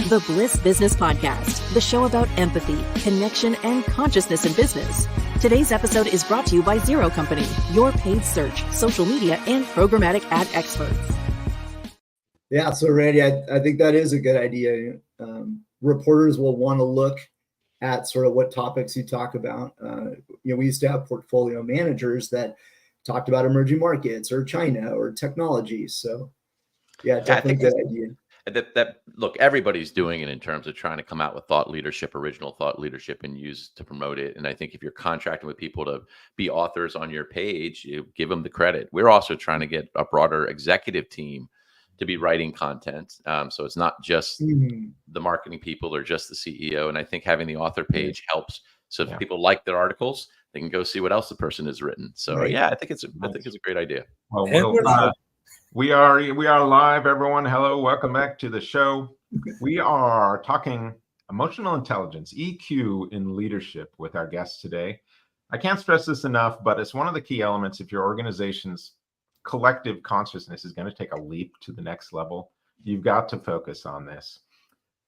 The Bliss Business Podcast, the show about empathy, connection, and consciousness in business. Today's episode is brought to you by Zero Company, your paid search, social media, and programmatic ad experts. Yeah, so Randy, I think that is a good idea. Reporters will want to look at sort of what topics you talk about. We used to have portfolio managers that talked about emerging markets or China or technology. So yeah, definitely a good idea. That look, everybody's doing it in terms of trying to come out with thought leadership, original thought leadership, and use to promote it. And I think if you're contracting with people to be authors on your page, you give them the credit. We're also trying to get a broader executive team to be writing content. So it's not just the marketing people or just the CEO. And I think having the author page helps. So if people like their articles, they can go see what else the person has written. So yeah, I think it's a great idea. We are live, everyone. Hello, welcome back to the show. We are talking emotional intelligence, EQ in leadership with our guest today. I can't stress this enough, but it's one of the key elements if your organization's collective consciousness is going to take a leap to the next level. You've got to focus on this.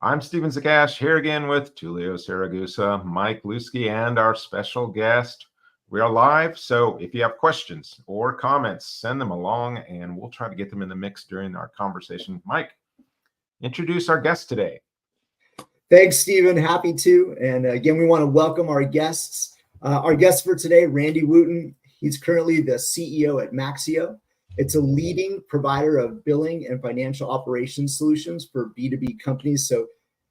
I'm Steven Zagash here again with Tulio Saragusa, Mike Lusky, and our special guest. We are live, so if you have questions or comments, send them along, and we'll try to get them in the mix during our conversation. Mike, introduce our guest today. Thanks, Steven. Happy to. And again, we want to welcome our guests. Our guest for today, Randy Wootton. He's currently the CEO at Maxio. It's a leading provider of billing and financial operations solutions for B2B companies. So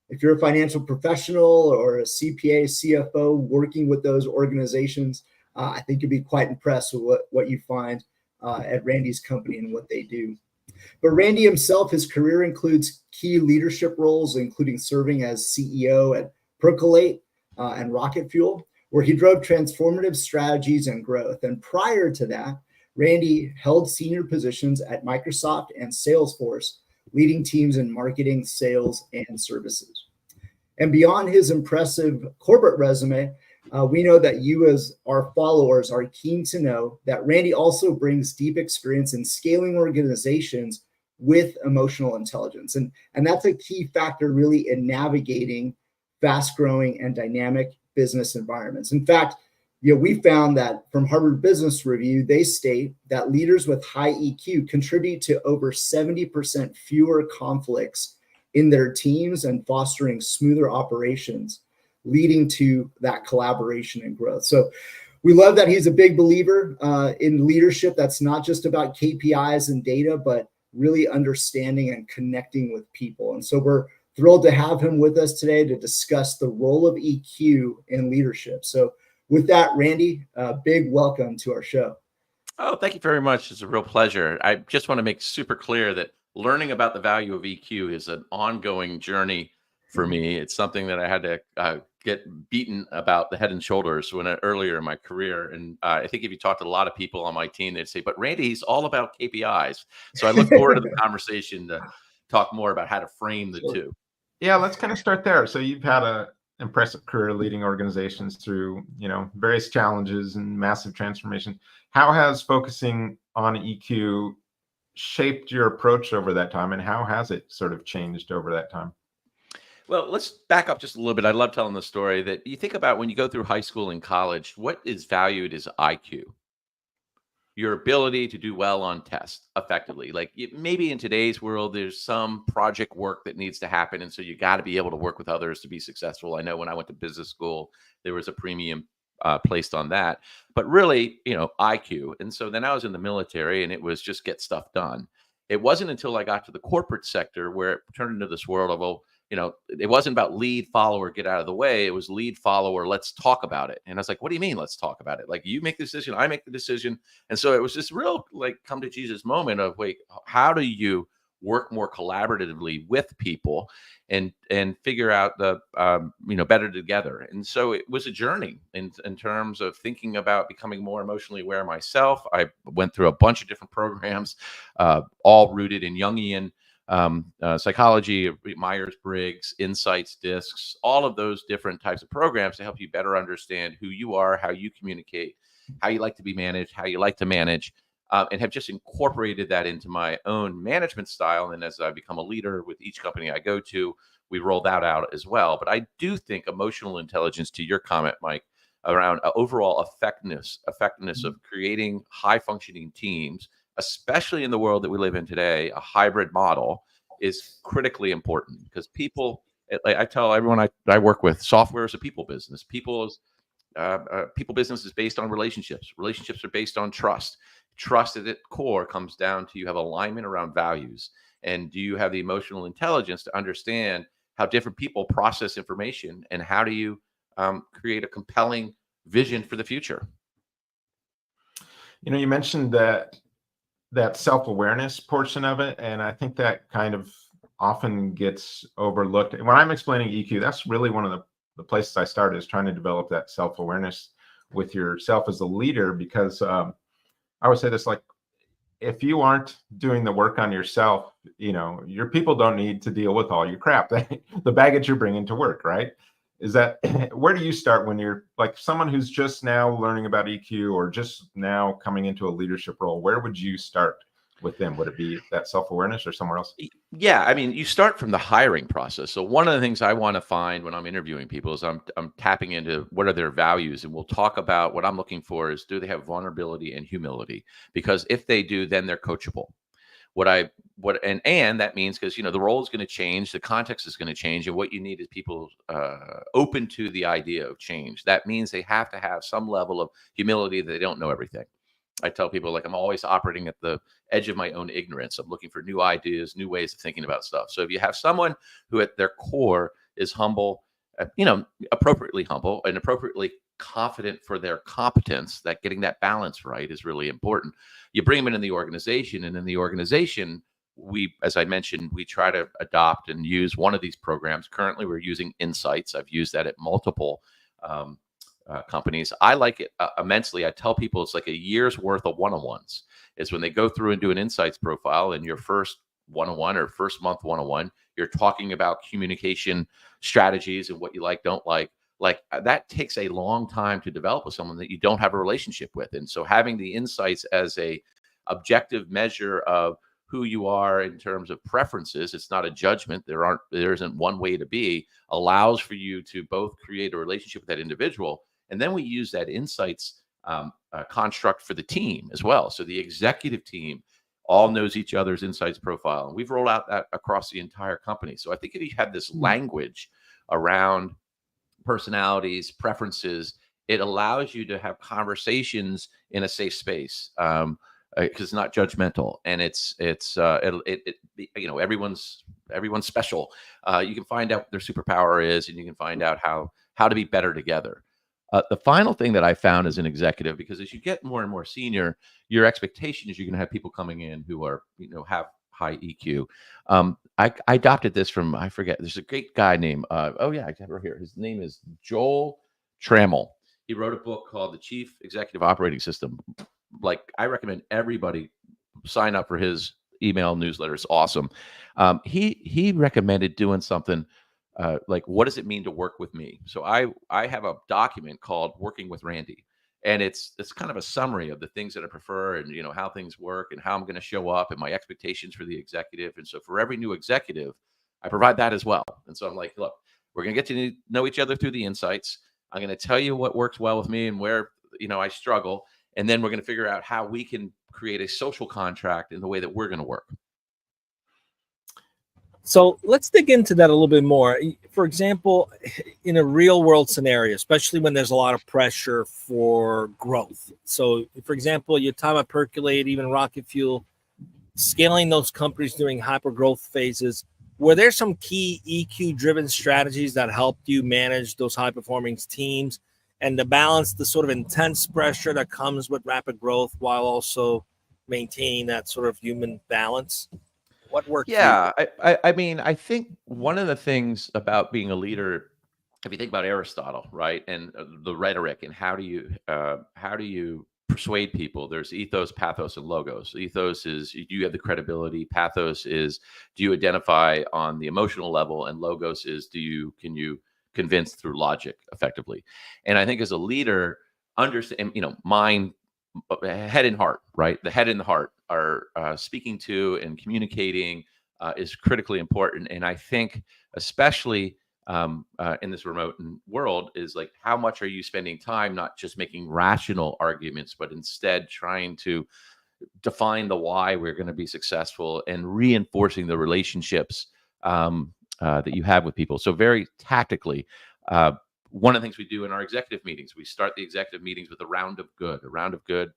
if you're a financial professional or a CPA, CFO working with those organizations, I think you'll be quite impressed with what you find at Randy's company and what they do. But Randy himself, his career includes key leadership roles, including serving as CEO at Percolate and Rocket Fuel, where he drove transformative strategies and growth. And prior to that, Randy held senior positions at Microsoft and Salesforce, leading teams in marketing, sales, and services. And beyond his impressive corporate resume, we know that you as our followers are keen to know that Randy also brings deep experience in scaling organizations with emotional intelligence. And that's a key factor really in navigating fast-growing and dynamic business environments. In fact, we found that from Harvard Business Review, they state that leaders with high EQ contribute to over 70% fewer conflicts in their teams and fostering smoother operations, leading to that collaboration and growth. So we love that he's a big believer in leadership that's not just about KPIs and data, but really understanding and connecting with people. And so we're thrilled to have him with us today to discuss the role of EQ in leadership. So with that, Randy, big welcome to our show. Oh, thank you very much. It's a real pleasure. I just want to make super clear that learning about the value of EQ is an ongoing journey for me. It's something that I had to get beaten about the head and shoulders earlier in my career. And I think if you talk to a lot of people on my team, they'd say, but Randy's all about KPIs. So I look forward to the conversation to talk more about how to frame the two. Yeah, let's kind of start there. So you've had an impressive career leading organizations through, various challenges and massive transformation. How has focusing on EQ shaped your approach over that time, and how has it sort of changed over that time? Well, let's back up just a little bit. I love telling the story that you think about when you go through high school and college, what is valued is IQ, your ability to do well on tests effectively. Like maybe in today's world, there's some project work that needs to happen. And so you got to be able to work with others to be successful. I know when I went to business school, there was a premium placed on that, but really, IQ. And so then I was in the military and it was just get stuff done. It wasn't until I got to the corporate sector where it turned into this world of, it wasn't about lead, follower, get out of the way. It was lead, follower, let's talk about it. And I was like, what do you mean, let's talk about it? Like you make the decision, I make the decision. And so it was this real come to Jesus moment of, wait, how do you work more collaboratively with people and figure out the, better together? And so it was a journey in terms of thinking about becoming more emotionally aware myself. I went through a bunch of different programs, all rooted in Jungian psychology, Myers-Briggs, insights, discs, all of those different types of programs to help you better understand who you are, how you communicate, how you like to be managed, how you like to manage, and have just incorporated that into my own management style. And as I become a leader with each company I go to, we roll that out as well. But I do think emotional intelligence, to your comment, Mike, around overall effectiveness of creating high functioning teams, especially in the world that we live in today, a hybrid model is critically important, because people, like I tell everyone I work with, software is a people business. People business is based on relationships. Relationships are based on trust. Trust at its core comes down to you have alignment around values. And do you have the emotional intelligence to understand how different people process information, and how do you create a compelling vision for the future? You mentioned that self-awareness portion of it, and I think that kind of often gets overlooked. And when I'm explaining EQ, that's really one of the places I started, is trying to develop that self-awareness with yourself as a leader, because I would say this, like, if you aren't doing the work on yourself, your people don't need to deal with all your crap, the baggage you're bringing to work, right? Is that, where do you start when you're like someone who's just now learning about EQ, or just now coming into a leadership role? Where would you start with them? Would it be that self-awareness or somewhere else? Yeah, I mean, you start from the hiring process. So one of the things I want to find when I'm interviewing people is I'm tapping into what are their values, and we'll talk about what I'm looking for is, do they have vulnerability and humility? Because if they do, then they're coachable. And that means, because the role is going to change, the context is going to change, and what you need is people open to the idea of change. That means they have to have some level of humility that they don't know everything. I tell people, like, I'm always operating at the edge of my own ignorance. I'm looking for new ideas, new ways of thinking about stuff. So if you have someone who at their core is humble, appropriately humble and appropriately confident for their competence, that getting that balance right is really important. You bring them into the organization, and in the organization, as I mentioned, we try to adopt and use one of these programs. Currently, we're using Insights. I've used that at multiple companies. I like it immensely. I tell people it's like a year's worth of one-on-ones. Is when they go through and do an Insights profile in your first one-on-one or first month one-on-one, you're talking about communication strategies and what you like, don't like. Like, that takes a long time to develop with someone that you don't have a relationship with. And so having the Insights as a objective measure of who you are in terms of preferences, it's not a judgment. There isn't one way to be, allows for you to both create a relationship with that individual. And then we use that Insights construct for the team as well. So the executive team all knows each other's Insights profile. And we've rolled out that across the entire company. So I think if you have this language around personalities, preferences, it allows you to have conversations in a safe space, because it's not judgmental, and everyone's special. You can find out what their superpower is, and you can find out how to be better together. The final thing that I found as an executive, because as you get more and more senior, your expectation is you're going to have people coming in who are, have high EQ. I adopted this from, I forget, there's a great guy named, I have it right here. His name is Joel Trammell. He wrote a book called The Chief Executive Operating System. Like, I recommend everybody sign up for his email newsletter. It's awesome. He recommended doing something like, what does it mean to work with me? So I have a document called Working with Randy. And it's kind of a summary of the things that I prefer, and how things work, and how I'm going to show up, and my expectations for the executive. And so for every new executive, I provide that as well. And so I'm like, look, we're going to get to know each other through the Insights. I'm going to tell you what works well with me and where I struggle, and then we're going to figure out how we can create a social contract in the way that we're going to work. So let's dig into that a little bit more. For example, in a real world scenario, especially when there's a lot of pressure for growth. So, for example, your time at Percolate, even Rocket Fuel, scaling those companies during hyper growth phases, were there some key EQ driven strategies that helped you manage those high performing teams and to balance the sort of intense pressure that comes with rapid growth while also maintaining that sort of human balance? What worked? Yeah, I mean, I think one of the things about being a leader, if you think about Aristotle, right, and the rhetoric, and how do you persuade people? There's ethos, pathos, and logos. Ethos is, do you have the credibility? Pathos is, do you identify on the emotional level? And logos is, can you convince through logic effectively? And I think as a leader, understand, mind head and heart, right? The head and the heart are speaking to and communicating is critically important. And I think especially in this remote world is like, how much are you spending time not just making rational arguments, but instead trying to define the why we're going to be successful and reinforcing the relationships that you have with people. So very tactically, one of the things we do in our executive meetings, we start the executive meetings with a round of good,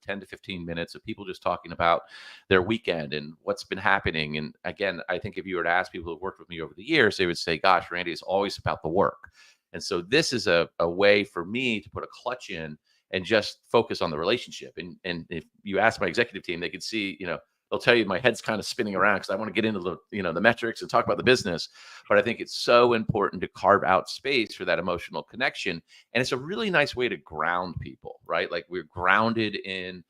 10 to 15 minutes of people just talking about their weekend and what's been happening. And again, I think if you were to ask people who've worked with me over the years, they would say, gosh, Randy, it's always about the work. And so this is a way for me to put a clutch in and just focus on the relationship. And if you ask my executive team, they could see, they'll tell you my head's kind of spinning around because I want to get into the metrics and talk about the business. But I think it's so important to carve out space for that emotional connection. And it's a really nice way to ground people, right? Like we're grounded in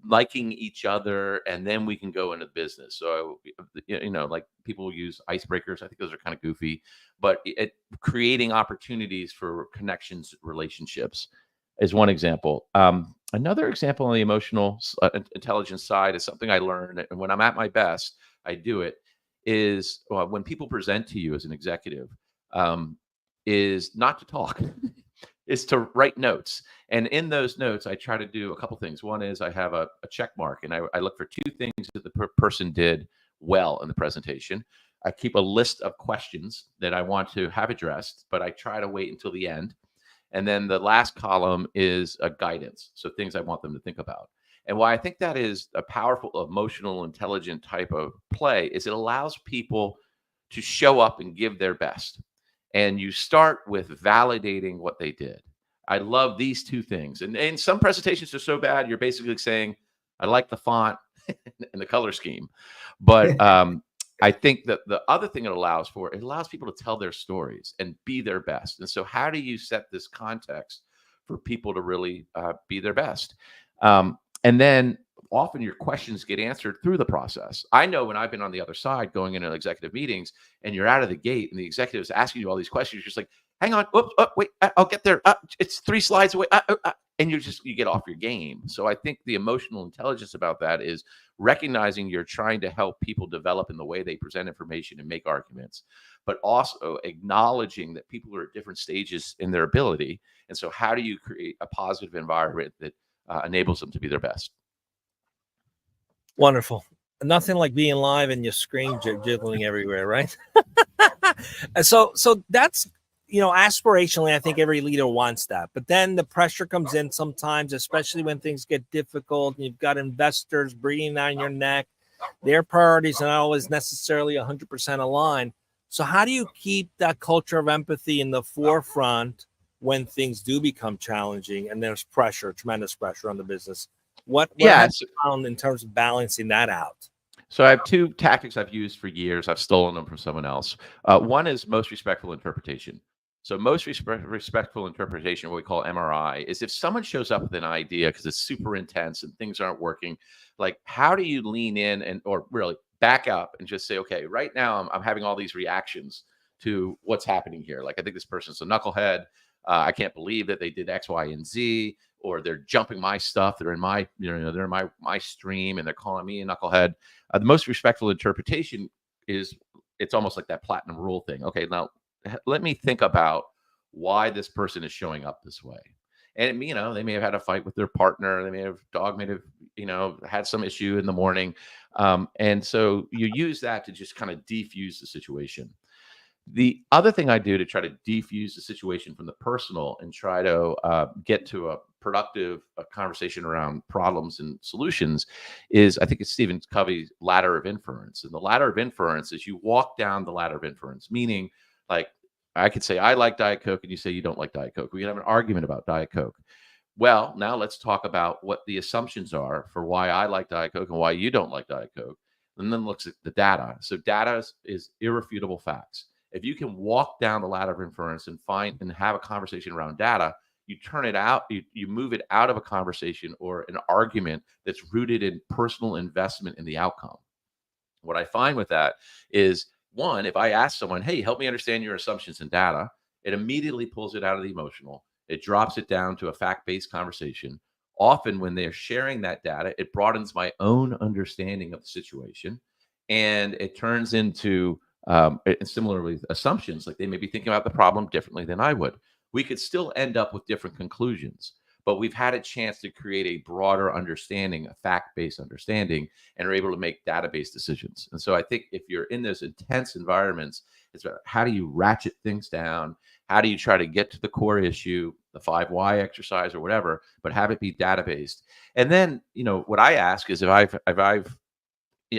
liking each other, and then we can go into business. So, like people use icebreakers. I think those are kind of goofy, but creating opportunities for connections, relationships is one example. Another example on the emotional intelligence side is something I learned, and when I'm at my best, I do it, is when people present to you as an executive, is not to talk, is to write notes. And in those notes, I try to do a couple things. One is I have a check mark, and I look for two things that the person did well in the presentation. I keep a list of questions that I want to have addressed, but I try to wait until the end. And then the last column is a guidance. So things I want them to think about. And why I think that is a powerful, emotional, intelligent type of play is it allows people to show up and give their best. And you start with validating what they did. I love these two things. And some presentations are so bad, you're basically saying, I like the font and the color scheme. But I think that the other thing it allows people to tell their stories and be their best. And so how do you set this context for people to really be their best? And then often your questions get answered through the process. I know when I've been on the other side going into executive meetings and you're out of the gate and the executive is asking you all these questions, you're just like, hang on, wait, I'll get there. It's 3 slides away. And you get off your game. So I think the emotional intelligence about that is recognizing you're trying to help people develop in the way they present information and make arguments, but also acknowledging that people are at different stages in their ability. And so how do you create a positive environment that enables them to be their best? Wonderful. Nothing like being live and your screen jiggling everywhere, right? So that's, aspirationally, I think every leader wants that. But then the pressure comes in sometimes, especially when things get difficult and you've got investors breathing down your neck. Their priorities are not always necessarily 100% aligned. So how do you keep that culture of empathy in the forefront when things do become challenging and there's pressure, tremendous pressure on the business? What have you found in terms of balancing that out? So I have 2 tactics I've used for years. I've stolen them from someone else. One is most respectful interpretation. So most respectful interpretation, what we call MRI, is if someone shows up with an idea because it's super intense and things aren't working, like how do you lean in or really back up and just say, okay, right now I'm having all these reactions to what's happening here. Like I think this person's a knucklehead. I can't believe that they did X, Y, and Z, or they're jumping my stuff. They're in my, they're in my stream and they're calling me a knucklehead. The most respectful interpretation is it's almost like that platinum rule thing. Okay, now let me think about why this person is showing up this way. And, they may have had a fight with their partner. They may have had some issue in the morning. And so you use that to just kind of defuse the situation. The other thing I do to try to defuse the situation from the personal and try to get to a productive conversation around problems and solutions is, I think it's Stephen Covey's ladder of inference. And the ladder of inference is you walk down the ladder of inference, meaning like I could say, I like Diet Coke, and you say you don't like Diet Coke. We can have an argument about Diet Coke. Well, now let's talk about what the assumptions are for why I like Diet Coke and why you don't like Diet Coke. And then looks at the data. So data is irrefutable facts. If you can walk down the ladder of inference and find and have a conversation around data, you turn it out, you move it out of a conversation or an argument that's rooted in personal investment in the outcome. What I find with that is, one, if I ask someone, hey, help me understand your assumptions and data, it immediately pulls it out of the emotional. It drops it down to a fact-based conversation. often when they're sharing that data, it broadens my own understanding of the situation, and it turns into and similarly assumptions. Like they may be thinking about the problem differently than I would. We could still end up with different conclusions, but we've had a chance to create a broader understanding, a fact-based understanding, and are able to make data-based decisions. And so I think if you're in those intense environments, it's about how do you ratchet things down? How do you try to get to the core issue, the 5 why exercise or whatever, but have it be data-based? And then, what I ask is if I've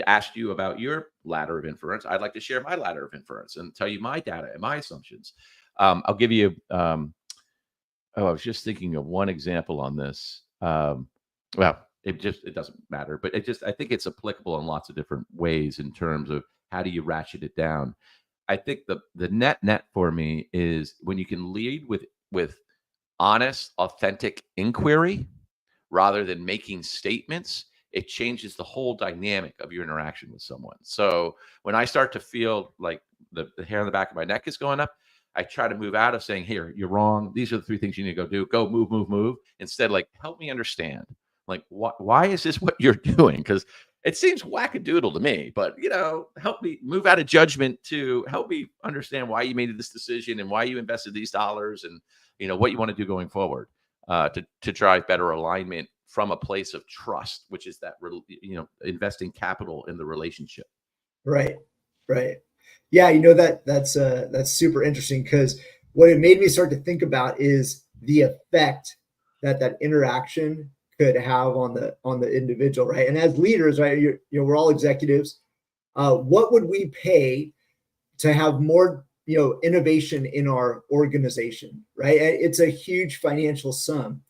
asked you about your ladder of inference, I'd like to share my ladder of inference and tell you my data and my assumptions. I'll give you, I was just thinking of one example on this. Well, it doesn't matter, but I think it's applicable in lots of different ways in terms of how do you ratchet it down. I think the net for me is when you can lead with honest, authentic inquiry rather than making statements, it changes the whole dynamic of your interaction with someone. So when I start to feel like the hair on the back of my neck is going up, I try to move out of saying, here, you're wrong. These are the 3 things you need to go do. Go move. Instead, like, help me understand. Like, why is this what you're doing? Because it seems wackadoodle to me, but, help me move out of judgment to help me understand why you made this decision and why you invested these dollars and, what you want to do going forward to drive better alignment from a place of trust, which is that, investing capital in the relationship. Right. Yeah, that's super interesting, because what it made me start to think about is the effect that interaction could have on the individual, right? And as leaders, right, we're all executives. What would we pay to have more, innovation in our organization, right? It's a huge financial sum,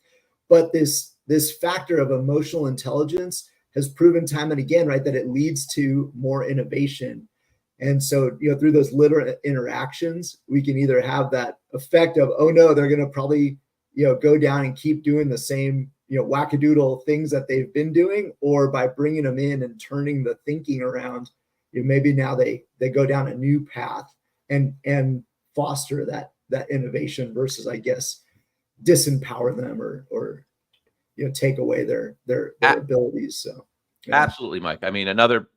but this factor of emotional intelligence has proven time and again, right, that it leads to more innovation. And so, through those little interactions, we can either have that effect of, oh no, they're going to probably, go down and keep doing the same, wackadoodle things that they've been doing, or by bringing them in and turning the thinking around, maybe now they go down a new path and foster that innovation versus, I guess, disempower them or take away their abilities. So absolutely, Mike. I mean, another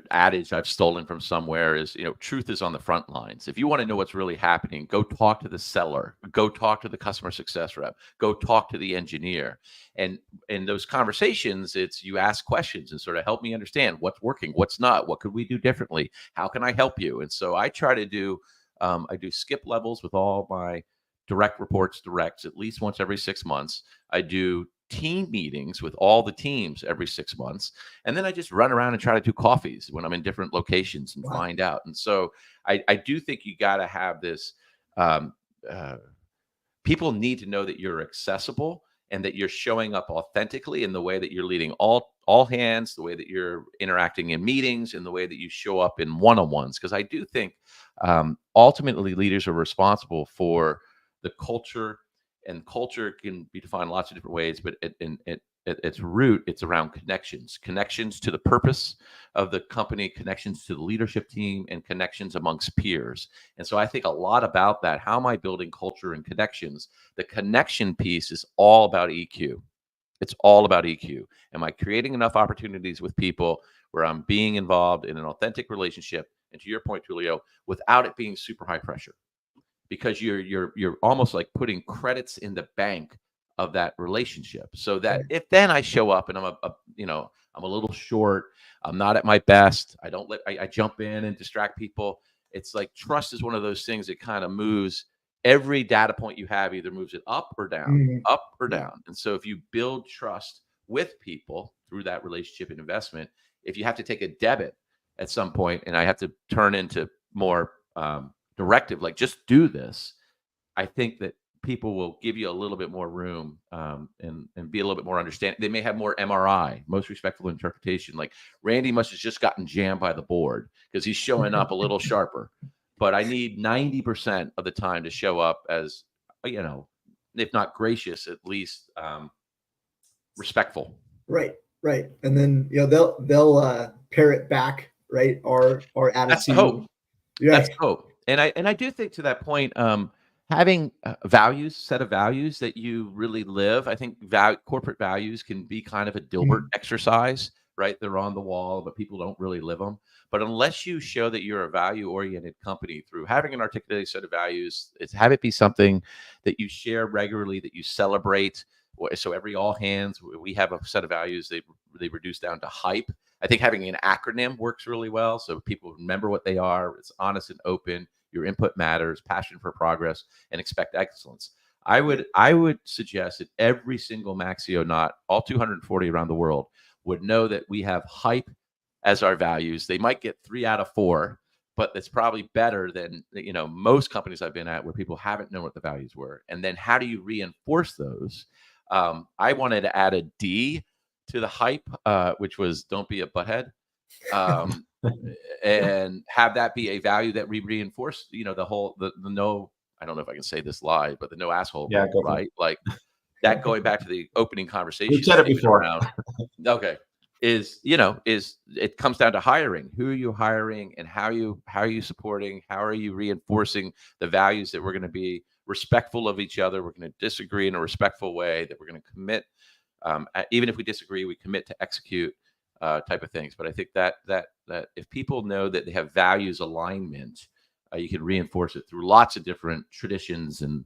adage I've stolen from somewhere is, truth is on the front lines. If you want to know what's really happening, go talk to the seller, go talk to the customer success rep, go talk to the engineer. And in those conversations, it's you ask questions and sort of help me understand what's working, what's not, what could we do differently? How can I help you? And so I try to do, I do skip levels with all my direct reports, directs, at least once every 6 months. I do team meetings with all the teams every 6 months. And then I just run around and try to do coffees when I'm in different locations and find out. And so I do think you got to have this, people need to know that you're accessible and that you're showing up authentically in the way that you're leading all hands, the way that you're interacting in meetings, and the way that you show up in one-on-ones. Because I do think ultimately leaders are responsible for the culture. And culture can be defined lots of different ways, but at its root, it's around connections to the purpose of the company, connections to the leadership team, and connections amongst peers. And so I think a lot about that. How am I building culture and connections? The connection piece is all about EQ. It's all about EQ. Am I creating enough opportunities with people where I'm being involved in an authentic relationship? And to your point, Julio, without it being super high pressure. Because you're almost like putting credits in the bank of that relationship, so that if then I show up and I'm I'm a little short, I'm not at my best, I jump in and distract people. It's like trust is one of those things that kind of moves every data point you have, either moves it up or down, up or down. And so if you build trust with people through that relationship and investment, if you have to take a debit at some point and I have to turn into more directive, like just do this, I think that people will give you a little bit more room and be a little bit more understanding. They may have more MRI, most respectful interpretation. Like Randy must have just gotten jammed by the board because he's showing up a little sharper. But I need 90% of the time to show up as, if not gracious, at least respectful. Right. And then they'll parrot back, right, our attitude. That's the hope. Right. That's hope. And I do think to that point, having set of values that you really live. I think corporate values can be kind of a Dilbert exercise, right? They're on the wall, but people don't really live them. But unless you show that you're a value-oriented company through having an articulated set of values, have it be something that you share regularly, that you celebrate. So every all hands, we have a set of values. They reduce down to hype. I think having an acronym works really well, so people remember what they are. It's honest and open. Your input matters, passion for progress, and expect excellence. I would suggest that every single Maxio, not all 240 around the world, would know that we have hype as our values. They might get 3 out of 4, but it's probably better than most companies I've been at where people haven't known what the values were. And then how do you reinforce those? I wanted to add a D to the hype, which was don't be a butthead. And have that be a value that we reinforce, the no, I don't know if I can say this live, but the no asshole, rule, right? Like that, going back to the opening conversation. We've said it before. Okay. It comes down to hiring. Who are you hiring, and how are you supporting? How are you reinforcing the values that we're going to be respectful of each other? We're going to disagree in a respectful way, that we're going to commit. Even if we disagree, we commit to execute. Type of things. But I think that if people know that they have values alignment, you can reinforce it through lots of different traditions and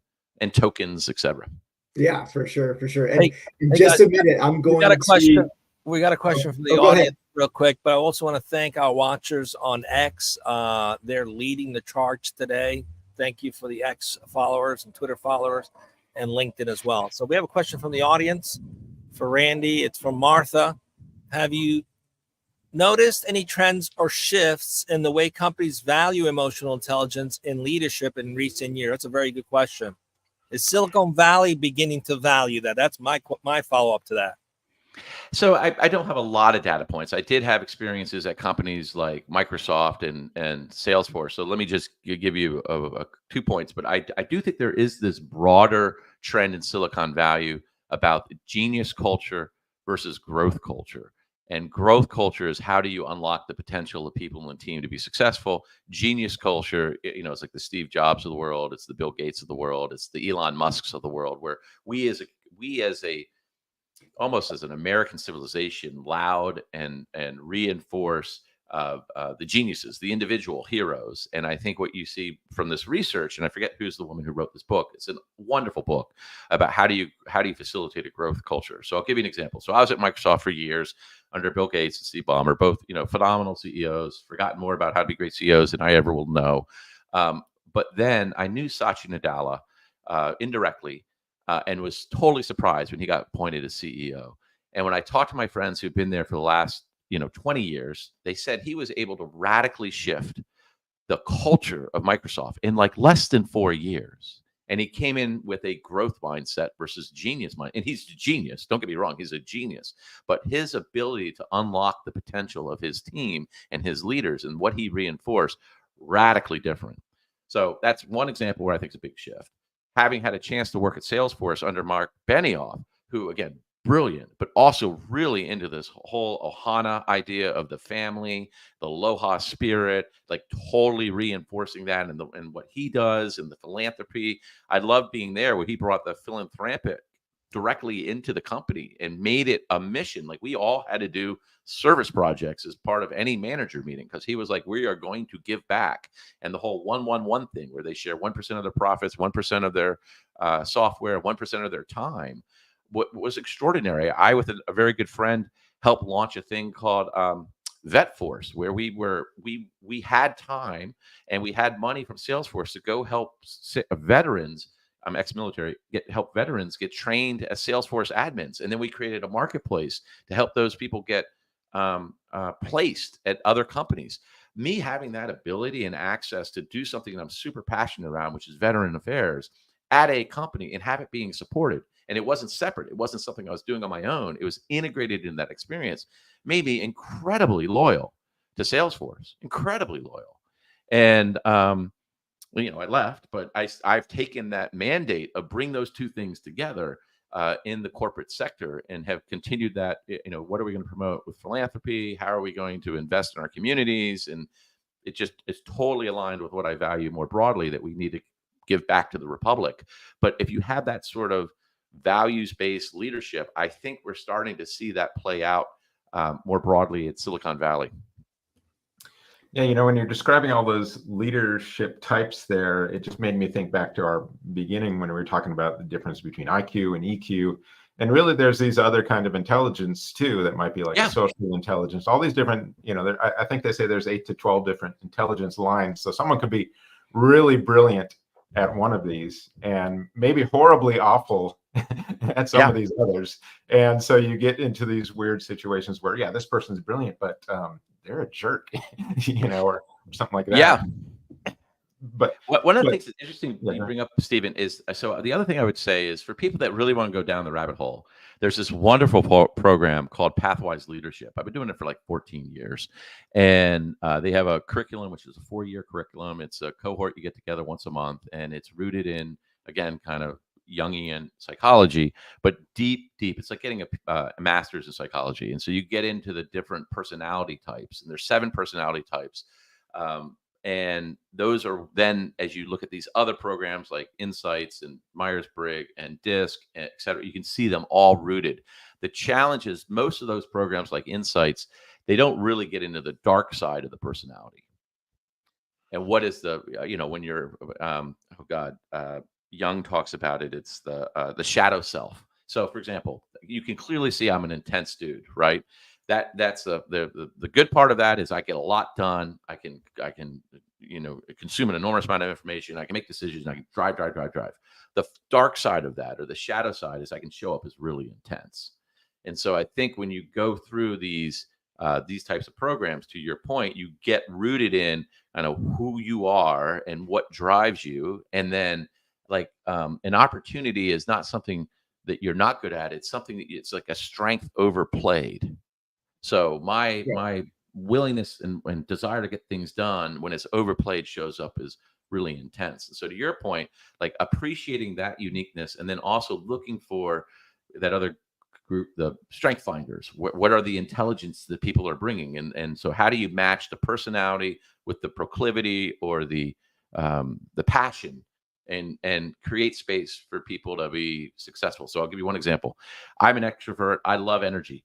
tokens, etc. Yeah, for sure. And in just a minute, I'm going to. We got a question from the audience real quick, but I also want to thank our watchers on X. They're leading the charge today. Thank you for the X followers and Twitter followers and LinkedIn as well. So we have a question from the audience for Randy. It's from Martha. Have you noticed any trends or shifts in the way companies value emotional intelligence in leadership in recent years? That's a very good question. Is Silicon Valley beginning to value that? That's my follow-up to that. So I don't have a lot of data points. I did have experiences at companies like Microsoft and Salesforce. So let me just give you 2 points. But I do think there is this broader trend in Silicon Valley about the genius culture versus growth culture. And growth culture is how do you unlock the potential of people in the team to be successful. Genius culture, it's like the Steve Jobs of the world. It's the Bill Gates of the world. It's the Elon Musks of the world, where we as almost as an American civilization, loud and reinforce the geniuses, the individual heroes. And I think what you see from this research, and I forget who's the woman who wrote this book, it's a wonderful book about how do you facilitate a growth culture. So I'll give you an example. So I was at Microsoft for years under Bill Gates and Steve Ballmer, both phenomenal CEOs, forgotten more about how to be great CEOs than I ever will know. But then I knew Satya Nadella indirectly, and was totally surprised when he got appointed as CEO. And when I talked to my friends who've been there for the last 20 years, they said he was able to radically shift the culture of Microsoft in like less than 4 years. And he came in with a growth mindset versus genius mind. And he's a genius. Don't get me wrong. He's a genius. But his ability to unlock the potential of his team and his leaders and what he reinforced, radically different. So that's one example where I think is a big shift. Having had a chance to work at Salesforce under Mark Benioff, who, again, brilliant, but also really into this whole Ohana idea of the family, the Aloha spirit, like totally reinforcing that and what he does and the philanthropy. I love being there where he brought the philanthropic directly into the company and made it a mission. Like we all had to do service projects as part of any manager meeting because he was like, we are going to give back. And the whole 1-1-1 thing where they share 1% of their profits, 1% of their software, 1% of their time. What was extraordinary, I with a very good friend helped launch a thing called Vet Force, where we had time and we had money from Salesforce to go help veterans. I'm ex-military. Help veterans get trained as Salesforce admins, and then we created a marketplace to help those people get placed at other companies. Me having that ability and access to do something that I'm super passionate around, which is veteran affairs, at a company and have it being supported. And it wasn't separate. It wasn't something I was doing on my own. It was integrated in that experience. Made me incredibly loyal to Salesforce, incredibly loyal. And, I left, but I've taken that mandate of bring those two things together in the corporate sector and have continued that, what are we going to promote with philanthropy? How are we going to invest in our communities? And it's totally aligned with what I value more broadly, that we need to give back to the Republic. But if you have that sort of values-based leadership, I think we're starting to see that play out more broadly at Silicon Valley. Yeah, when you're describing all those leadership types there, it just made me think back to our beginning when we were talking about the difference between IQ and EQ. And really, there's these other kind of intelligence too that might be like social intelligence, all these different, I think they say there's 8 to 12 different intelligence lines. So someone could be really brilliant at one of these and maybe horribly awful at some of these others. And so you get into these weird situations where, this person's brilliant, but they're a jerk, or something like that. Yeah. But one of the things that's interesting you bring up, Stephen, is so the other thing I would say is for people that really want to go down the rabbit hole, there's this wonderful program called Pathwise Leadership. I've been doing it for like 14 years. And they have a curriculum, which is a 4-year curriculum. It's a cohort you get together once a month, and it's rooted in, again, kind of Jungian psychology, but deep. It's like getting a master's in psychology. And so you get into the different personality types, and there's 7 personality types. And those are then, as you look at these other programs like Insights and Myers-Briggs and DISC, et cetera, you can see them all rooted. The challenge is most of those programs like Insights, they don't really get into the dark side of the personality. And what is the, when you're, Jung talks about it, it's the shadow self. So for example, you can clearly see I'm an intense dude, right? That's the good part of that is I get a lot done. I can consume an enormous amount of information. I can make decisions. I can drive. The dark side of that, or the shadow side, is I can show up as really intense. And so I think when you go through these types of programs, to your point, you get rooted in kind of who you are and what drives you. And then an opportunity is not something that you're not good at. It's something that it's like a strength overplayed. So my willingness and desire to get things done when it's overplayed shows up as really intense. And so to your point, like appreciating that uniqueness, and then also looking for that other group, the strength finders. What are the intelligence that people are bringing? And so how do you match the personality with the proclivity or the passion and create space for people to be successful? So I'll give you one example. I'm an extrovert. I love energy.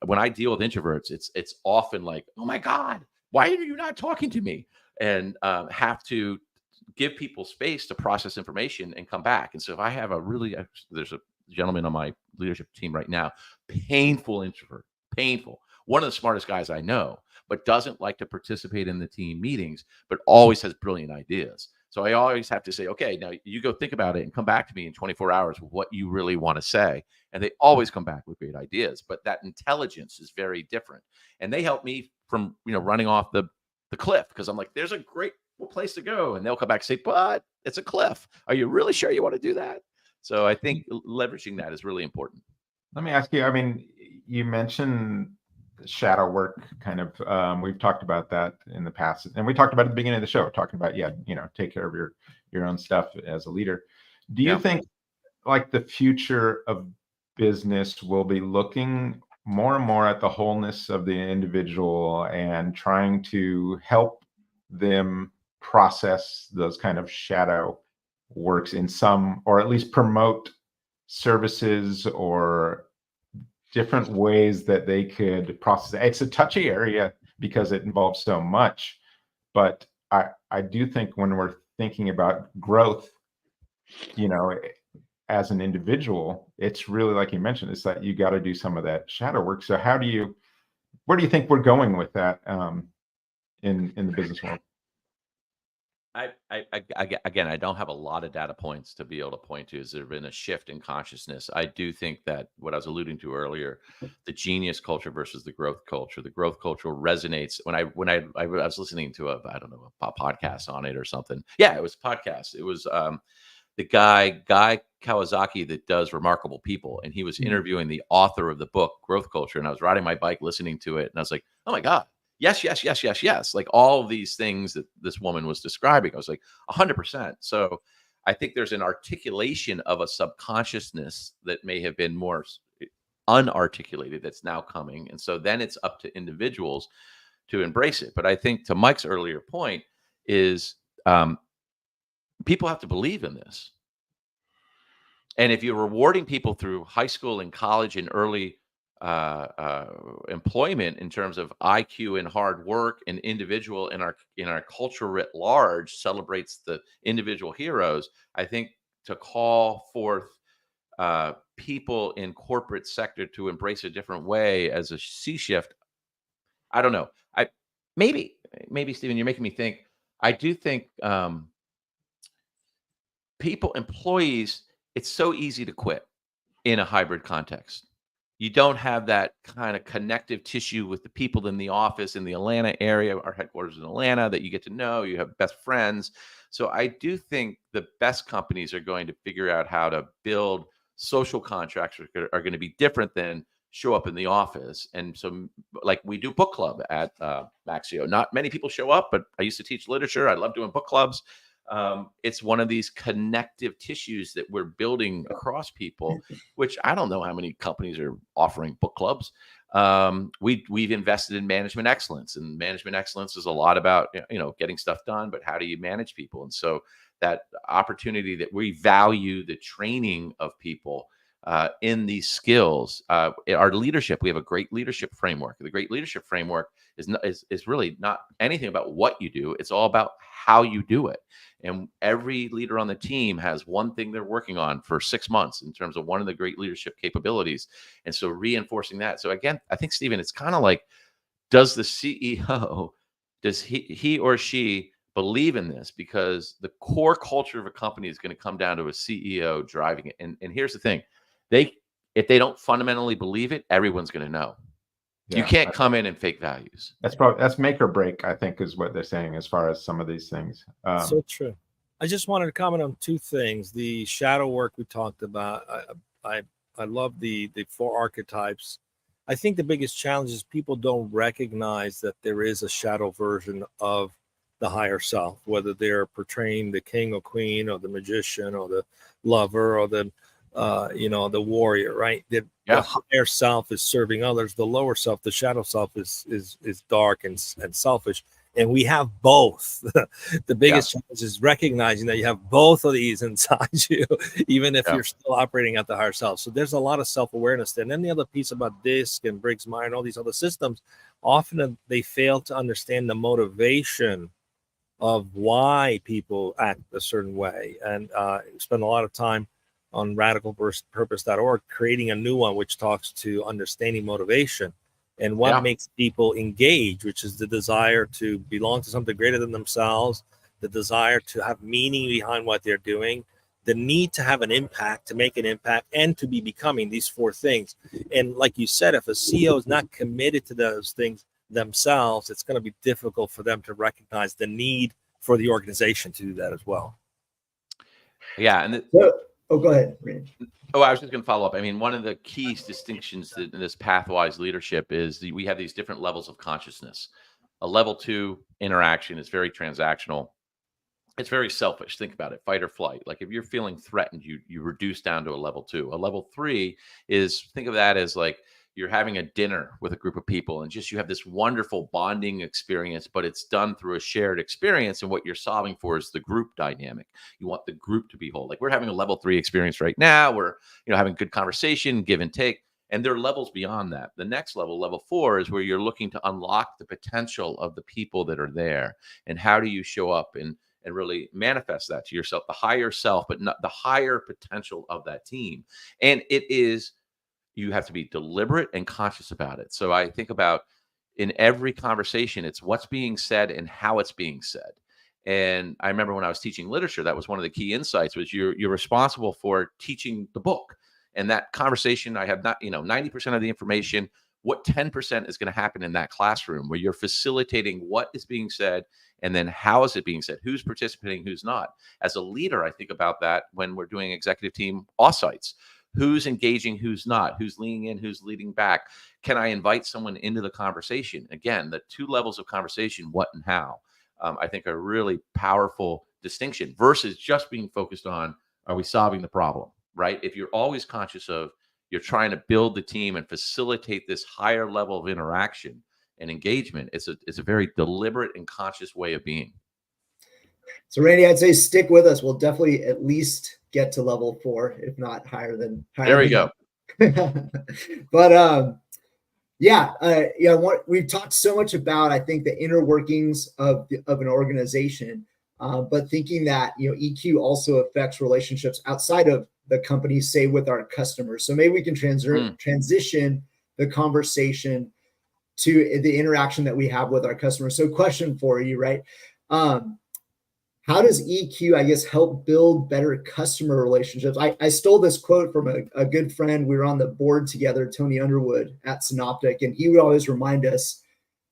When I deal with introverts, it's often like, oh my God, why are you not talking to me? And have to give people space to process information and come back. And so if I have there's a gentleman on my leadership team right now, painful introvert, one of the smartest guys I know, but doesn't like to participate in the team meetings, but always has brilliant ideas. So I always have to say, okay, now you go think about it and come back to me in 24 hours with what you really want to say. And they always come back with great ideas, but that intelligence is very different. And they help me from, running off the cliff, because I'm like, there's a great place to go. And they'll come back and say, but it's a cliff. Are you really sure you want to do that? So I think leveraging that is really important. Let me ask you, you mentioned shadow work kind of, we've talked about that in the past, and we talked about it at the beginning of the show, talking about, take care of your own stuff as a leader. Do you think like the future of business will be looking more and more at the wholeness of the individual and trying to help them process those kind of shadow works in some, or at least promote services or different ways that they could process it? It's a touchy area because it involves so much, but I do think when we're thinking about growth, as an individual, it's really, like you mentioned, it's that you got to do some of that shadow work. So where do you think we're going with that in the business world? Again, I don't have a lot of data points to be able to point to. Has there been a shift in consciousness? I do think that what I was alluding to earlier, the genius culture versus the growth culture. The growth culture resonates. When I was listening to a podcast on it or something. Yeah, it was a podcast. It was the guy Kawasaki that does Remarkable People, and he was interviewing the author of the book Growth Culture. And I was riding my bike listening to it, and I was like, oh my God. Yes. Like all of these things that this woman was describing, I was like 100%. So I think there's an articulation of a subconsciousness that may have been more unarticulated that's now coming. And so then it's up to individuals to embrace it. But I think to Mike's earlier point is people have to believe in this. And if you're rewarding people through high school and college and early employment in terms of IQ and hard work and individual in our culture writ large celebrates the individual heroes, I think to call forth people in corporate sector to embrace a different way as a sea shift, I don't know. Maybe Stephen, you're making me think. I do think employees, it's so easy to quit in a hybrid context. You don't have that kind of connective tissue with the people in the office in the Atlanta area, our headquarters in Atlanta, that you get to know, you have best friends. So I do think the best companies are going to figure out how to build social contracts are going to be different than show up in the office. And so like we do book club at Maxio. Not many people show up, but I used to teach literature. I love doing book clubs. It's one of these connective tissues that we're building across people, which I don't know how many companies are offering book clubs. We've invested in management excellence, and management excellence is a lot about, getting stuff done, but how do you manage people? And so that opportunity that we value the training of people in these skills, our leadership, we have a great leadership framework. The great leadership framework is really not anything about what you do. It's all about how you do it. And every leader on the team has one thing they're working on for 6 months in terms of one of the great leadership capabilities. And so reinforcing that. So again, I think, Stephen, it's kind of like, does the CEO, does he or she believe in this? Because the core culture of a company is going to come down to a CEO driving it. And here's the thing. If they don't fundamentally believe it, everyone's going to know. Yeah, you can't come in and fake values. That's make or break, I think, is what they're saying as far as some of these things. So true. I just wanted to comment on two things. The shadow work we talked about. I love the 4 archetypes. I think the biggest challenge is people don't recognize that there is a shadow version of the higher self, whether they're portraying the king or queen or the magician or the lover or the warrior, right? The higher self is serving others. The lower self, the shadow self, is dark and selfish. And we have both. The biggest challenge is recognizing that you have both of these inside you, even if you're still operating at the higher self. So there's a lot of self-awareness there. And then the other piece about DISC and Briggs-Meyer and all these other systems, often they fail to understand the motivation of why people act a certain way. And spend a lot of time on radicalpurpose.org, creating a new one, which talks to understanding motivation and what makes people engage, which is the desire to belong to something greater than themselves, the desire to have meaning behind what they're doing, the need to have an impact, to make an impact, and to be becoming these 4 things. And like you said, if a CEO is not committed to those things themselves, it's going to be difficult for them to recognize the need for the organization to do that as well. Yeah. And go ahead, Randy. Oh, I was just going to follow up. I mean, one of the key distinctions in this pathwise leadership is we have these different levels of consciousness. A level 2 interaction is very transactional. It's very selfish. Think about it, fight or flight. Like if you're feeling threatened, you reduce down to a level 2. A level 3 is, think of that as like you're having a dinner with a group of people and just you have this wonderful bonding experience, but it's done through a shared experience. And what you're solving for is the group dynamic. You want the group to be whole. Like we're having a level 3 experience right now. We're having good conversation, give and take. And there are levels beyond that. The next level, level 4, is where you're looking to unlock the potential of the people that are there. And how do you show up and really manifest that to yourself, the higher self, but not the higher potential of that team. And you have to be deliberate and conscious about it. So I think about in every conversation, it's what's being said and how it's being said. And I remember when I was teaching literature, that was one of the key insights was you're responsible for teaching the book. And that conversation, I have not, 90% of the information, what 10% is going to happen in that classroom where you're facilitating what is being said and then how is it being said, who's participating, who's not. As a leader, I think about that when we're doing executive team offsites. Who's engaging, who's not, who's leaning in, who's leading back. Can I invite someone into the conversation? Again, the 2 levels of conversation, what and how, I think are really powerful distinction versus just being focused on, are we solving the problem, right? If you're always conscious of, you're trying to build the team and facilitate this higher level of interaction and engagement, it's a very deliberate and conscious way of being. So Randy, I'd say stick with us. We'll definitely at least get to level 4, if not higher than. There we go. But we've talked so much about, I think, the inner workings of an organization, but thinking that EQ also affects relationships outside of the company, say with our customers. So maybe we can transition the conversation to the interaction that we have with our customers. So question for you, right? How does EQ, I guess, help build better customer relationships? I stole this quote from a good friend. We were on the board together, Tony Underwood at Synoptic, and he would always remind us,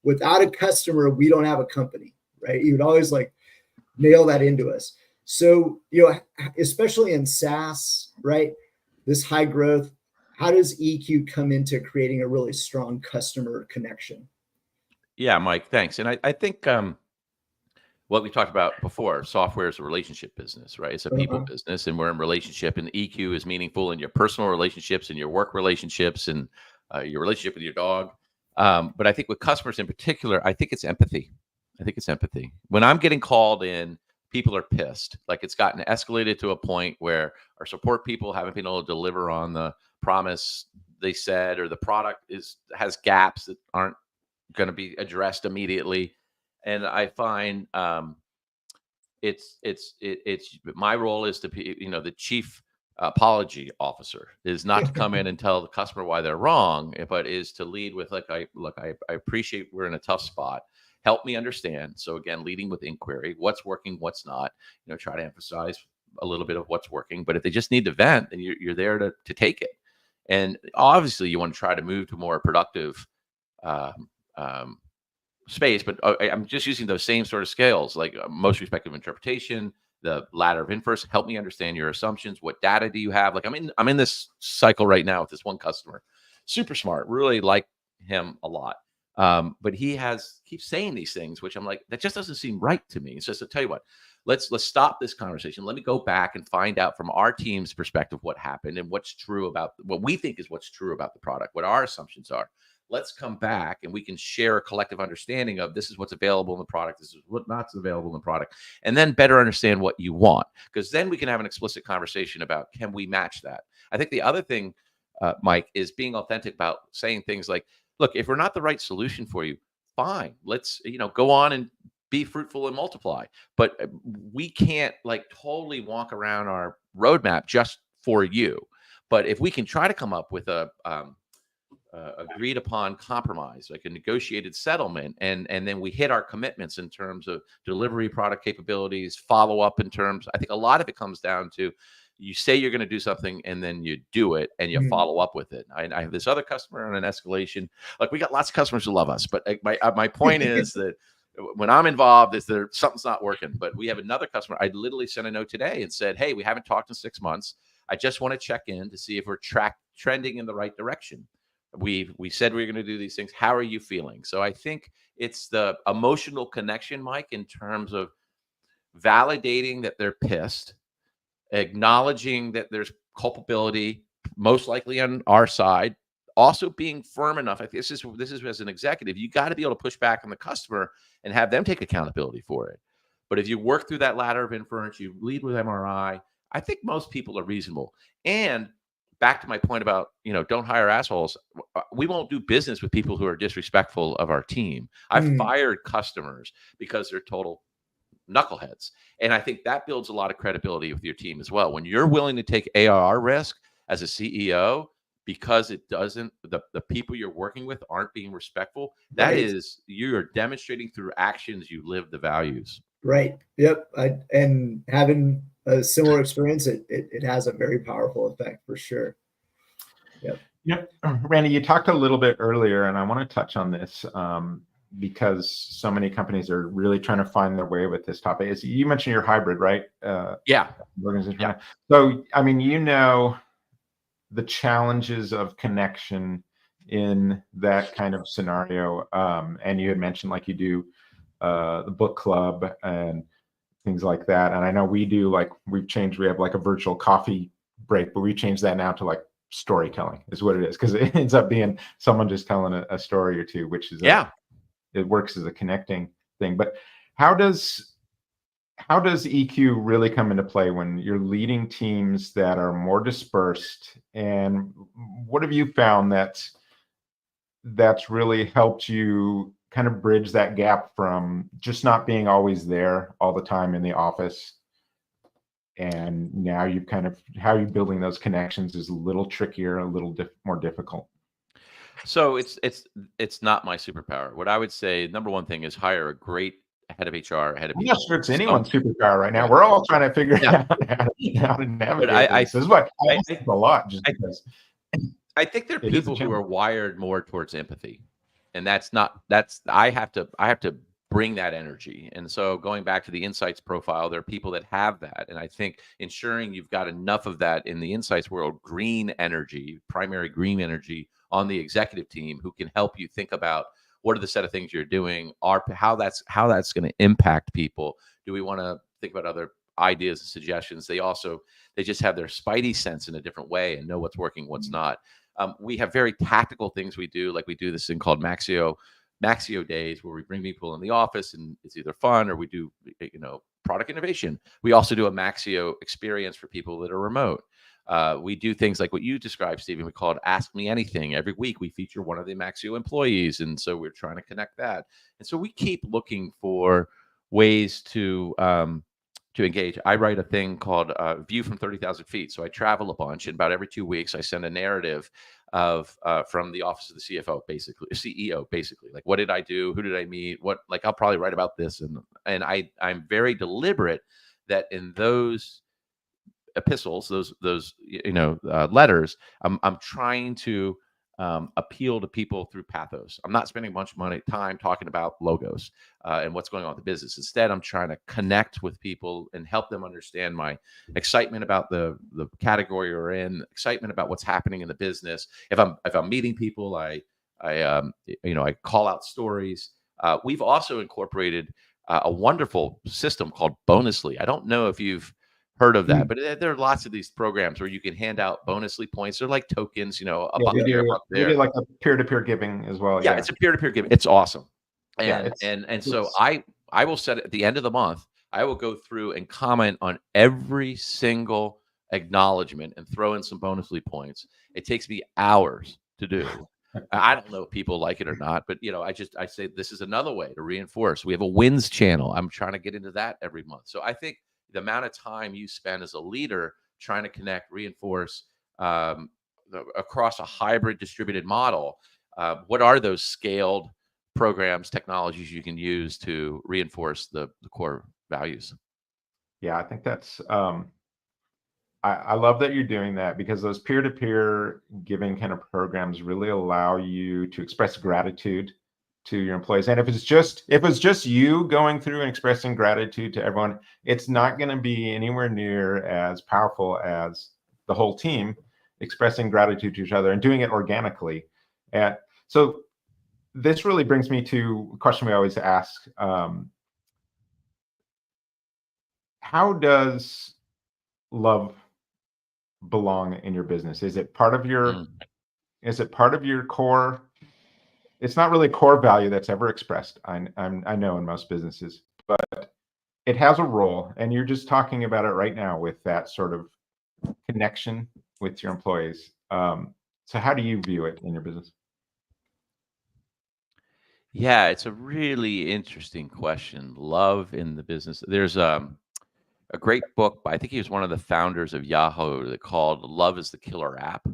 without a customer, we don't have a company, right? He would always nail that into us. So, especially in SaaS, right? This high growth, how does EQ come into creating a really strong customer connection? Yeah, Mike, thanks. And I think what we talked about before, software is a relationship business, right? It's a people business, and we're in relationship, and EQ is meaningful in your personal relationships and your work relationships and your relationship with your dog. But I think with customers in particular, I think it's empathy. When I'm getting called in, people are pissed. It's gotten escalated to a point where our support people haven't been able to deliver on the promise they said, or the product has gaps that aren't going to be addressed immediately. And I find it's my role is to be, the chief apology officer is not to come in and tell the customer why they're wrong, but is to lead with I appreciate we're in a tough spot. Help me understand. So again, leading with inquiry, what's working, what's not, try to emphasize a little bit of what's working. But if they just need to vent, then you're there to take it. And obviously you want to try to move to more productive space, but I'm just using those same sort of scales, most respective interpretation, the ladder of inference. Help me understand your assumptions. What data do you have? I'm in this cycle right now with this one customer, super smart, really like him a lot. But he keeps saying these things, which I'm like, that just doesn't seem right to me. It's just to tell you what, let's stop this conversation. Let me go back and find out from our team's perspective what happened and what's true about what we think is what's true about the product, what our assumptions are. Let's come back and we can share a collective understanding of this is what's available in the product, this is what's not available in the product, and then better understand what you want. Because then we can have an explicit conversation about, can we match that? I think the other thing, Mike, is being authentic about saying things like, look, if we're not the right solution for you, fine. Let's, go on and be fruitful and multiply. But we can't totally walk around our roadmap just for you. But if we can try to come up with a agreed upon compromise, like a negotiated settlement, and then we hit our commitments in terms of delivery, product capabilities, follow up in terms, I think a lot of it comes down to, you say you're going to do something and then you do it and you follow up with it. I have this other customer on an escalation. We got lots of customers who love us, but my point is that when I'm involved, something's not working. But we have another customer. I literally sent a note today and said, hey, we haven't talked in 6 months. I just want to check in to see if we're trending in the right direction. We said we were going to do these things. How are you feeling? So I think it's the emotional connection, Mike, in terms of validating that they're pissed, acknowledging that there's culpability, most likely on our side, also being firm enough. I think this is as an executive, you got to be able to push back on the customer and have them take accountability for it. But if you work through that ladder of inference, you lead with MRI, I think most people are reasonable. And back to my point about, don't hire assholes. We won't do business with people who are disrespectful of our team. I've fired customers because they're total knuckleheads. And I think that builds a lot of credibility with your team as well. When you're willing to take ARR risk as a CEO, because it doesn't, the people you're working with aren't being respectful, that is, you are demonstrating through actions you live the values. Right. Yep. And having a similar experience, it has a very powerful effect for sure. Yep. Randy, you talked a little bit earlier, and I want to touch on this because so many companies are really trying to find their way with this topic. Is you mentioned you're hybrid, right? Yeah. Organization. Yeah. So, I mean, the challenges of connection in that kind of scenario. And you had mentioned you do the book club and things like that. And I know we do, we have a virtual coffee break, but we changed that now to storytelling is what it is. Cause it ends up being someone just telling a story or two, which is, it works as a connecting thing. But how does how does EQ really come into play when you're leading teams that are more dispersed? And what have you found that's really helped you kind of bridge that gap from just not being always there all the time in the office? And now you've kind of, how you're building those connections is a little trickier, a little more difficult. So it's not my superpower. What I would say, number one thing is hire a great head of HR, head of I'm people. not sure it's anyone's superpower right now. We're all trying to figure out how to navigate this. This is what I ask a lot, just because. I think there are people who are wired more towards empathy, and I have to bring that energy. And so going back to the insights profile, there are people that have that. And I think ensuring you've got enough of that in the insights world, green energy, primary green energy on the executive team who can help you think about what are the set of things you're doing, how that's going to impact people. Do we want to think about other ideas and suggestions? They just have their spidey sense in a different way and know what's working, what's not. We have very tactical things we do, like we do this thing called Maxio days, where we bring people in the office and it's either fun or we do, product innovation. We also do a Maxio experience for people that are remote. We do things like what you described, Stephen. We call it Ask Me Anything. Every week we feature one of the Maxio employees. And so we're trying to connect that. And so we keep looking for ways to engage. I write a thing called View from 30,000 Feet. So I travel a bunch, and about every 2 weeks I send a narrative of from the office of the CEO, basically. Like, what did I do? Who did I meet? I'll probably write about this. And I'm very deliberate that in those epistles, those letters, I'm trying to appeal to people through pathos. I'm not spending a bunch of time talking about logos and what's going on with the business. Instead, I'm trying to connect with people and help them understand my excitement about the category we're in, excitement about what's happening in the business. If I'm meeting people, I call out stories. We've also incorporated a wonderful system called Bonusly. I don't know if you've heard of that, but there are lots of these programs where you can hand out Bonusly points. They're like tokens, we do like a peer-to-peer giving as well. Yeah, it's a peer-to-peer giving. It's awesome. So I will set it at the end of the month. I will go through and comment on every single acknowledgement and throw in some Bonusly points. It takes me hours to do. I don't know if people like it or not, but I say this is another way to reinforce. We have a wins channel. I'm trying to get into that every month. So I think the amount of time you spend as a leader trying to connect, reinforce across a hybrid distributed model, what are those scaled programs, technologies you can use to reinforce the core values? Yeah, I think that's, I love that you're doing that, because those peer-to-peer giving kind of programs really allow you to express gratitude to your employees. And if it's just you going through and expressing gratitude to everyone, it's not going to be anywhere near as powerful as the whole team expressing gratitude to each other and doing it organically. And so this really brings me to a question we always ask. How does love belong in your business? Is it part of your core? It's not really a core value that's ever expressed, I know, in most businesses, but it has a role, and you're just talking about it right now with that sort of connection with your employees. So how do you view it in your business? Yeah, it's a really interesting question. Love in the business. There's a great book by, I think he was one of the founders of Yahoo, that called Love is the Killer App,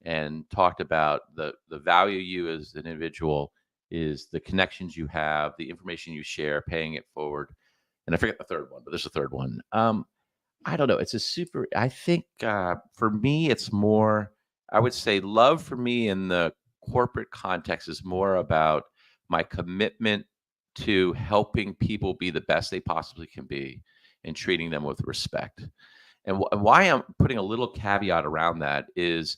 and talked about the value you as an individual is the connections you have, the information you share, paying it forward. And I forget the third one, but there's a third one. I don't know. I think for me, it's more, I would say love for me in the corporate context is more about my commitment to helping people be the best they possibly can be and treating them with respect. And why I'm putting a little caveat around that is,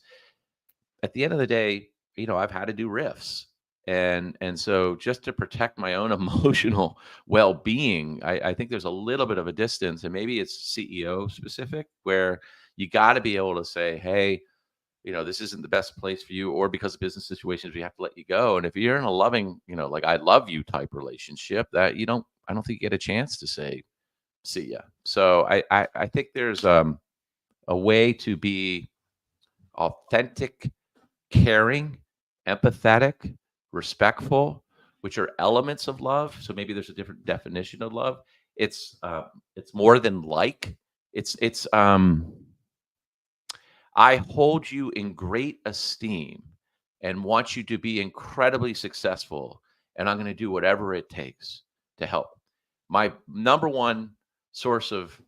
at the end of the day, I've had to do riffs. And so just to protect my own emotional well-being, I think there's a little bit of a distance, and maybe it's CEO specific, where you got to be able to say, hey, this isn't the best place for you, or because of business situations, we have to let you go. And if you're in a loving, like I love you type relationship, that I don't think you get a chance to say, see ya. So I think there's a way to be authentic, caring, empathetic, respectful, which are elements of love. So maybe there's a different definition of love. It's more than like. It's I hold you in great esteem and want you to be incredibly successful, and I'm going to do whatever it takes to help. My number one source of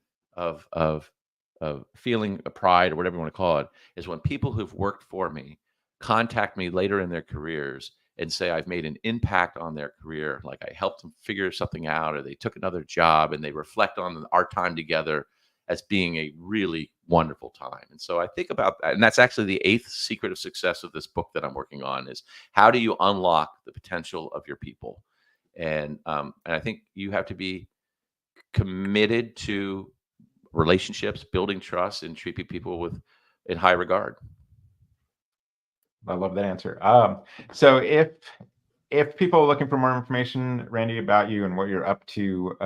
feeling a pride, or whatever you want to call it, is when people who've worked for me contact me later in their careers and say I've made an impact on their career, like I helped them figure something out, or they took another job, and they reflect on our time together as being a really wonderful time. And so I think about that, and that's actually the 8th secret of success of this book that I'm working on, is how do you unlock the potential of your people? And I think you have to be committed to relationships, building trust, and treating people in high regard. I love that answer. So if people are looking for more information, Randy, about you and what you're up to,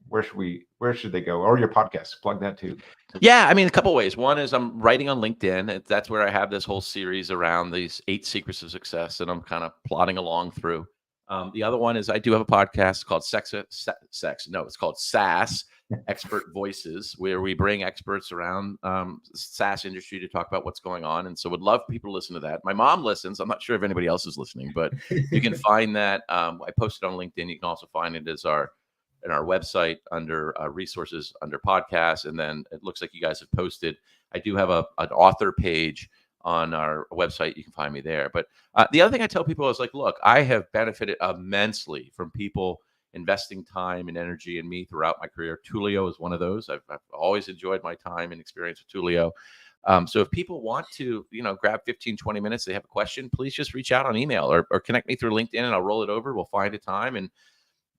where should they go? Or your podcast, plug that too. Yeah, I mean, a couple of ways. One is I'm writing on LinkedIn. That's where I have this whole series around these 8 secrets of success, and I'm kind of plodding along through. The other one is I do have a podcast called it's called SaaS, Expert Voices, where we bring experts around SaaS industry to talk about what's going on. And so would love people to listen to that. My mom listens. I'm not sure if anybody else is listening, but you can find that. I posted on LinkedIn. You can also find it as in our website under resources, under podcasts. And then it looks like you guys have posted. I do have an author page on our website. You can find me there. But the other thing I tell people is like, look, I have benefited immensely from people investing time and energy in me throughout my career. Tulio is one of those. I've always enjoyed my time and experience with Tulio. So if people want to, grab 15, 20 minutes, they have a question, please just reach out on email or connect me through LinkedIn, and I'll roll it over. We'll find a time and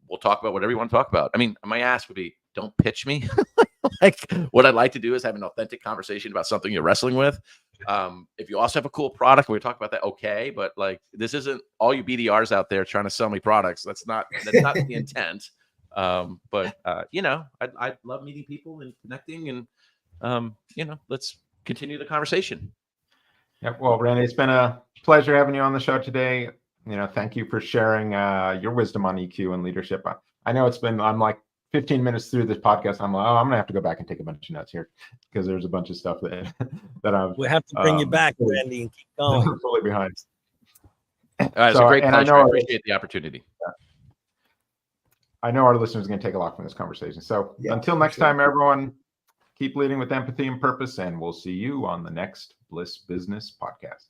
we'll talk about whatever you want to talk about. I mean, my ask would be, don't pitch me. Like, what I'd like to do is have an authentic conversation about something you're wrestling with. If you also have a cool product, we talk about that. Okay. But like, this isn't all you BDRs out there trying to sell me products. That's not the intent. But I'd love meeting people and connecting, and, let's continue the conversation. Yeah. Well, Randy, it's been a pleasure having you on the show today. Thank you for sharing your wisdom on EQ and leadership. I know I'm like 15 minutes through this podcast. I'm like, I'm going to have to go back and take a bunch of notes here, because there's a bunch of stuff that I've. We have to bring you back, Randy, and keep going. I'm fully behind. It's a great pleasure. I appreciate the opportunity. I know our listeners are going to take a lot from this conversation. So until next time, everyone, keep leading with empathy and purpose, and we'll see you on the next Bliss Business Podcast.